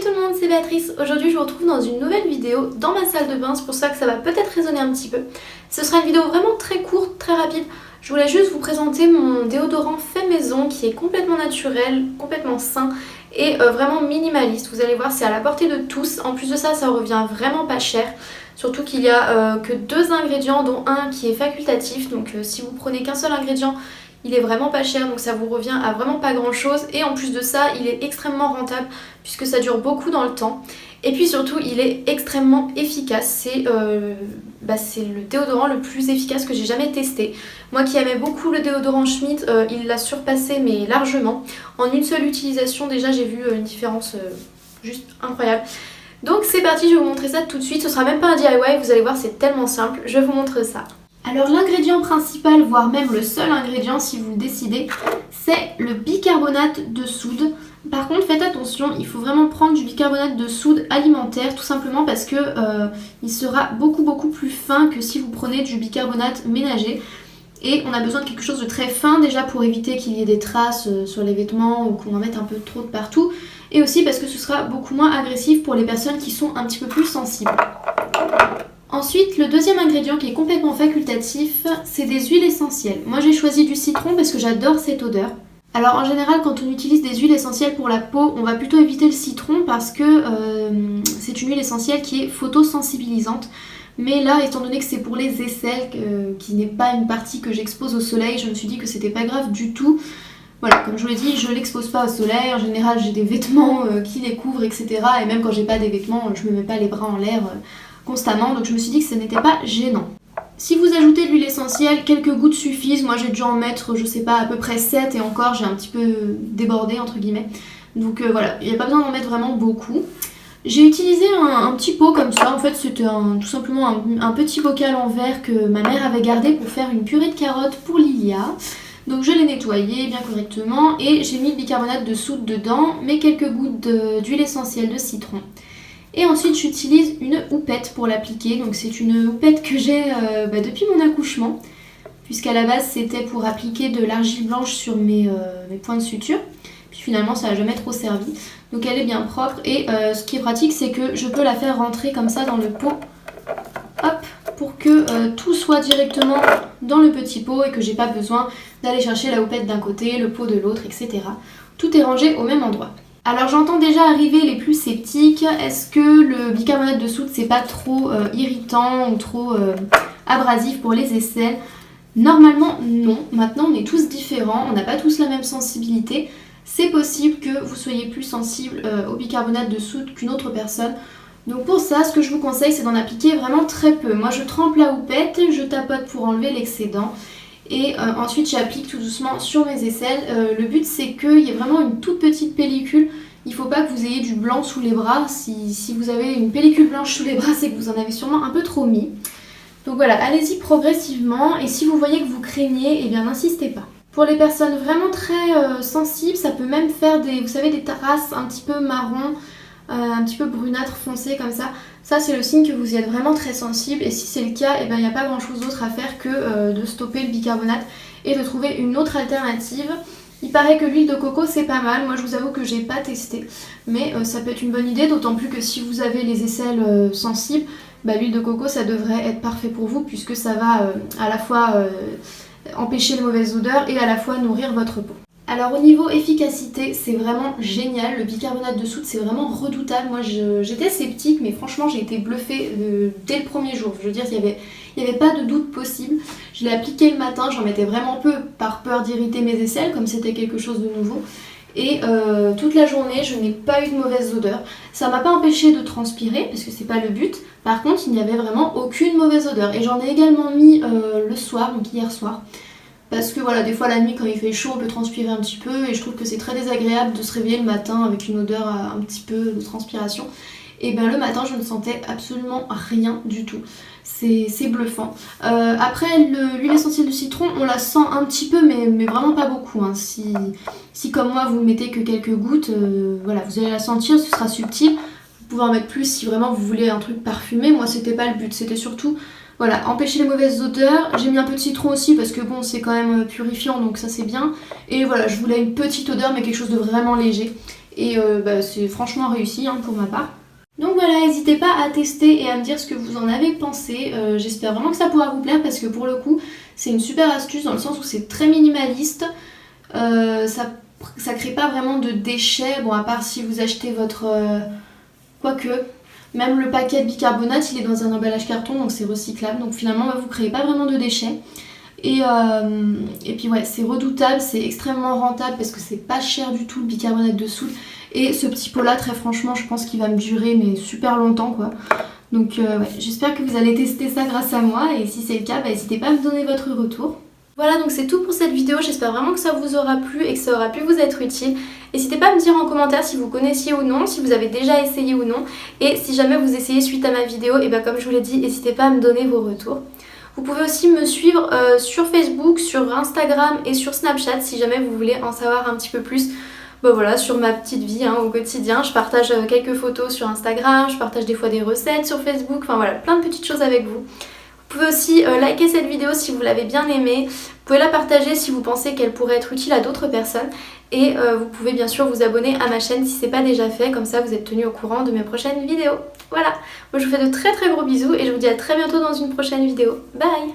Salut tout le monde, c'est Béatrice. Aujourd'hui je vous retrouve dans une nouvelle vidéo dans ma salle de bain, c'est pour ça que ça va peut-être résonner un petit peu. Ce sera une vidéo vraiment très courte, très rapide. Je voulais juste vous présenter mon déodorant fait maison qui est complètement naturel, complètement sain et vraiment minimaliste. Vous allez voir, c'est à la portée de tous. En plus de ça, ça revient vraiment pas cher. Surtout qu'il n'y a que 2 ingrédients dont un qui est facultatif. Donc si vous prenez qu'un seul ingrédient, il est vraiment pas cher, donc ça vous revient à vraiment pas grand chose. Et en plus de ça, il est extrêmement rentable puisque ça dure beaucoup dans le temps. Et puis surtout, il est extrêmement efficace. C'est le déodorant le plus efficace que j'ai jamais testé. Moi qui aimais beaucoup le déodorant Schmitt, il l'a surpassé mais largement. En une seule utilisation déjà, j'ai vu une différence juste incroyable. Donc c'est parti, je vais vous montrer ça tout de suite. Ce sera même pas un DIY, vous allez voir, c'est tellement simple. Je vous montre ça. Alors l'ingrédient principal, voire même le seul ingrédient si vous le décidez, c'est le bicarbonate de soude. Par contre faites attention, il faut vraiment prendre du bicarbonate de soude alimentaire, tout simplement parce que il sera beaucoup plus fin que si vous prenez du bicarbonate ménager. Et on a besoin de quelque chose de très fin déjà pour éviter qu'il y ait des traces sur les vêtements ou qu'on en mette un peu trop de partout. Et aussi parce que ce sera beaucoup moins agressif pour les personnes qui sont un petit peu plus sensibles. Ensuite, le deuxième ingrédient qui est complètement facultatif, c'est des huiles essentielles. Moi j'ai choisi du citron parce que j'adore cette odeur. Alors en général, quand on utilise des huiles essentielles pour la peau, on va plutôt éviter le citron parce que c'est une huile essentielle qui est photosensibilisante. Mais là, étant donné que c'est pour les aisselles, qui n'est pas une partie que j'expose au soleil, je me suis dit que c'était pas grave du tout. Voilà, comme je vous l'ai dit, je l'expose pas au soleil. En général, j'ai des vêtements qui les couvrent, etc. Et même quand j'ai pas des vêtements, je me mets pas les bras en l'air constamment. Donc je me suis dit que ce n'était pas gênant. Si vous ajoutez de l'huile essentielle, quelques gouttes suffisent. Moi j'ai dû en mettre, je sais pas, à peu près 7 et encore j'ai un petit peu débordé entre guillemets. Donc voilà, il n'y a pas besoin d'en mettre vraiment beaucoup. J'ai utilisé un petit pot comme ça, en fait c'était tout simplement un petit bocal en verre que ma mère avait gardé pour faire une purée de carottes pour Lilia. Donc je l'ai nettoyé bien correctement et j'ai mis le bicarbonate de soude dedans, mais quelques gouttes d'huile essentielle de citron. Et ensuite j'utilise une houppette pour l'appliquer, donc c'est une houppette que j'ai depuis mon accouchement, puisqu'à la base c'était pour appliquer de l'argile blanche sur mes points de suture, puis finalement ça n'a jamais trop servi, donc elle est bien propre et ce qui est pratique c'est que je peux la faire rentrer comme ça dans le pot, hop, pour que tout soit directement dans le petit pot et que j'ai pas besoin d'aller chercher la houppette d'un côté, le pot de l'autre, etc. Tout est rangé au même endroit. Alors j'entends déjà arriver les plus sceptiques, est-ce que le bicarbonate de soude c'est pas trop irritant ou trop abrasif pour les aisselles? Normalement non, maintenant on est tous différents, on n'a pas tous la même sensibilité. C'est possible que vous soyez plus sensible au bicarbonate de soude qu'une autre personne. Donc pour ça, ce que je vous conseille c'est d'en appliquer vraiment très peu. Moi je trempe la houppette, je tapote pour enlever l'excédent. Et ensuite j'applique tout doucement sur mes aisselles. Le but c'est qu'il y ait vraiment une toute petite pellicule. Il ne faut pas que vous ayez du blanc sous les bras. Si vous avez une pellicule blanche sous les bras, c'est que vous en avez sûrement un peu trop mis. Donc voilà, allez-y progressivement. Et si vous voyez que vous craignez, eh bien n'insistez pas. Pour les personnes vraiment très sensibles, ça peut même faire des traces un petit peu marron, un petit peu brunâtre foncé comme ça. Ça c'est le signe que vous y êtes vraiment très sensible et si c'est le cas, il n'y a pas grand chose d'autre à faire que de stopper le bicarbonate et de trouver une autre alternative. Il paraît que l'huile de coco c'est pas mal, moi je vous avoue que j'ai pas testé, mais ça peut être une bonne idée, d'autant plus que si vous avez les aisselles sensibles, l'huile de coco ça devrait être parfait pour vous puisque ça va à la fois empêcher les mauvaises odeurs et à la fois nourrir votre peau. Alors au niveau efficacité, c'est vraiment génial, le bicarbonate de soude c'est vraiment redoutable. Moi j'étais sceptique mais franchement j'ai été bluffée dès le premier jour. Je veux dire, il n'y avait pas de doute possible. Je l'ai appliqué le matin, j'en mettais vraiment peu par peur d'irriter mes aisselles comme c'était quelque chose de nouveau. Et toute la journée je n'ai pas eu de mauvaise odeur. Ça m'a pas empêché de transpirer parce que c'est pas le but. Par contre il n'y avait vraiment aucune mauvaise odeur. Et j'en ai également mis le soir, donc hier soir. Parce que voilà, des fois la nuit quand il fait chaud on peut transpirer un petit peu et je trouve que c'est très désagréable de se réveiller le matin avec une odeur un petit peu de transpiration. Et bien le matin je ne sentais absolument rien du tout. C'est bluffant. Après l'huile essentielle de citron on la sent un petit peu mais vraiment pas beaucoup. Hein. Si comme moi vous mettez que quelques gouttes, voilà, vous allez la sentir, ce sera subtil. Vous pouvez en mettre plus si vraiment vous voulez un truc parfumé. Moi c'était pas le but, c'était surtout... Voilà, empêcher les mauvaises odeurs. J'ai mis un peu de citron aussi parce que bon, c'est quand même purifiant donc ça c'est bien. Et voilà, je voulais une petite odeur mais quelque chose de vraiment léger. et c'est franchement réussi hein, pour ma part. Donc voilà, n'hésitez pas à tester et à me dire ce que vous en avez pensé. J'espère vraiment que ça pourra vous plaire parce que pour le coup, c'est une super astuce dans le sens où c'est très minimaliste. Ça crée pas vraiment de déchets, bon à part si vous achetez votre... quoique, même le paquet de bicarbonate, il est dans un emballage carton, donc c'est recyclable. Donc finalement, vous créez pas vraiment de déchets. Et puis ouais, c'est redoutable, c'est extrêmement rentable parce que c'est pas cher du tout le bicarbonate de soude. Et ce petit pot là, très franchement, je pense qu'il va me durer mais super longtemps quoi. Donc ouais, j'espère que vous allez tester ça grâce à moi et si c'est le cas, n'hésitez pas à me donner votre retour. Voilà, donc c'est tout pour cette vidéo, j'espère vraiment que ça vous aura plu et que ça aura pu vous être utile. N'hésitez pas à me dire en commentaire si vous connaissiez ou non, si vous avez déjà essayé ou non. Et si jamais vous essayez suite à ma vidéo, et comme je vous l'ai dit, n'hésitez pas à me donner vos retours. Vous pouvez aussi me suivre sur Facebook, sur Instagram et sur Snapchat si jamais vous voulez en savoir un petit peu plus. Voilà, sur ma petite vie hein, au quotidien. Je partage quelques photos sur Instagram, je partage des fois des recettes sur Facebook, enfin voilà, plein de petites choses avec vous. Vous pouvez aussi liker cette vidéo si vous l'avez bien aimée, vous pouvez la partager si vous pensez qu'elle pourrait être utile à d'autres personnes et vous pouvez bien sûr vous abonner à ma chaîne si ce n'est pas déjà fait, comme ça vous êtes tenu au courant de mes prochaines vidéos. Voilà, moi je vous fais de très très gros bisous et je vous dis à très bientôt dans une prochaine vidéo. Bye!